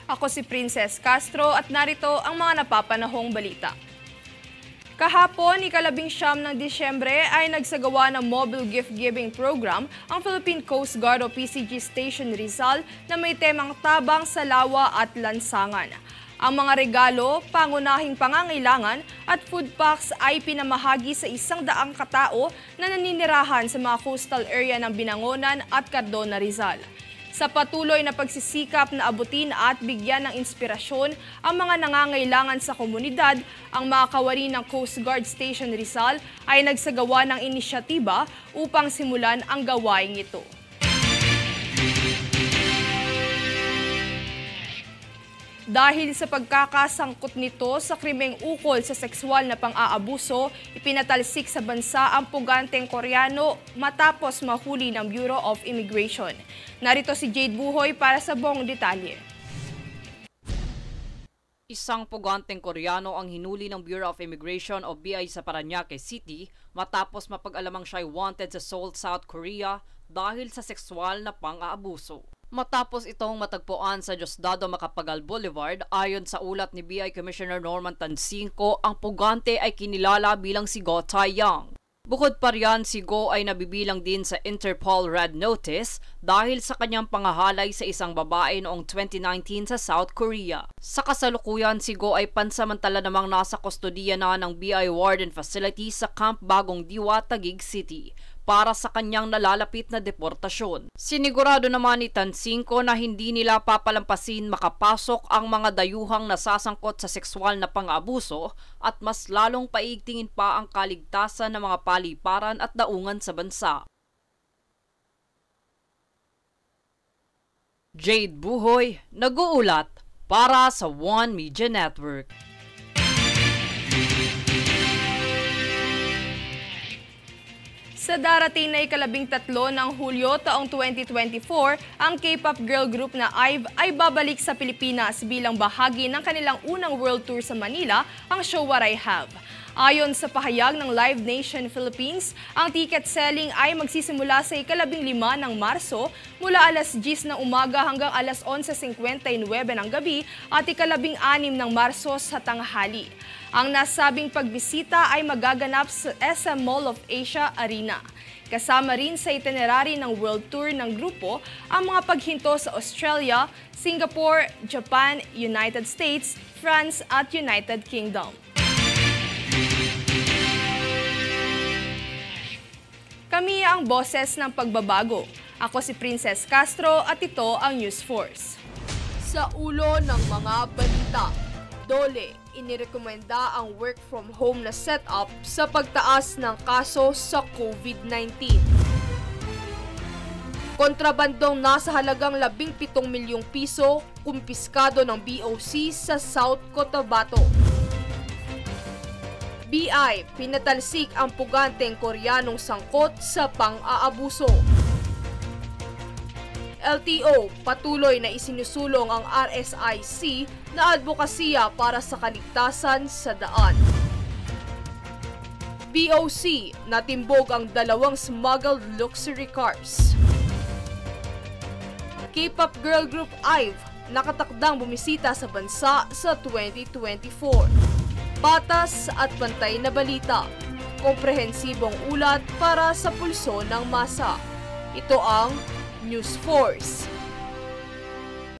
Ako si Princess Castro at narito ang mga napapanahong balita. Kahapon, ika-19 ng Disyembre ay nagsagawa ng mobile gift-giving program ang Philippine Coast Guard o PCG Station Rizal na may temang tabang sa lawa at lansangan. Ang mga regalo, pangunahing pangangailangan at food packs ay pinamahagi sa 100 katao na naninirahan sa mga coastal area ng Binangonan at Cardona, Rizal. Sa patuloy na pagsisikap na abutin at bigyan ng inspirasyon ang mga nangangailangan sa komunidad, ang mga kawani ng Coast Guard Station Rizal ay nagsagawa ng inisyatiba upang simulan ang gawaing ito. Dahil sa pagkakasangkot nito sa krimeng ukol sa sexual na pang-aabuso, ipinatalsik sa bansa ang puganteng Koreano matapos mahuli ng Bureau of Immigration. Narito si Jade Buhoy para sa buong detalye. Isang puganteng Koreano ang hinuli ng Bureau of Immigration o BI sa Parañaque City matapos mapag-alamang siya'y wanted sa Seoul, South Korea dahil sa sexual na pang-aabuso. Matapos itong matagpuan sa Diosdado Macapagal Boulevard, ayon sa ulat ni BI Commissioner Norman Tansinco, ang pugante ay kinilala bilang si Go Tae-young. Bukod pa riyan, si Go ay nabibilang din sa Interpol Red Notice dahil sa kanyang pangahalay sa isang babae noong 2019 sa South Korea. Sa kasalukuyan, si Go ay pansamantala namang nasa kustodiya na ng BI Warden Facility sa Camp Bagong Diwa, Taguig City para sa kanyang nalalapit na deportasyon. Sinigurado naman ni Tansinco na hindi nila papalampasin makapasok ang mga dayuhang nasasangkot sa sexual na pang-abuso at mas lalong paigtingin pa ang kaligtasan ng mga paliparan at daungan sa bansa. Jade Buhoy, nag-uulat para sa One Media Network. Sa darating na ika-13 ng Hulyo taong 2024, ang K-pop girl group na IVE ay babalik sa Pilipinas bilang bahagi ng kanilang unang world tour sa Manila, ang Show What I Have. Ayon sa pahayag ng Live Nation Philippines, ang ticket selling ay magsisimula sa ika-15 ng Marso mula alas 10 ng umaga hanggang alas 11:59 ng gabi at ika-16 ng Marso sa tanghali. Ang nasabing pagbisita ay magaganap sa SM Mall of Asia Arena. Kasama rin sa itinerary ng world tour ng grupo ang mga paghinto sa Australia, Singapore, Japan, United States, France at United Kingdom. Kami ang boses ng pagbabago. Ako si Princess Castro at ito ang News Force. Sa ulo ng mga balita, Dole, inirekomenda ang work from home na setup sa pagtaas ng kaso sa COVID-19. Kontrabandong nasa halagang 17 milyong piso, kumpiskado ng BOC sa South Cotabato. BI, pinatalsik ang puganteng Koreanong sangkot sa pang-aabuso. LTO, patuloy na isinusulong ang RSIC na advokasya para sa kaligtasan sa daan. BOC, natimbog ang 2 smuggled luxury cars. K-pop girl group IVE, nakatakdang bumisita sa bansa sa 2024. Patas at pantay na balita, komprehensibong ulat para sa pulso ng masa. Ito ang News Force.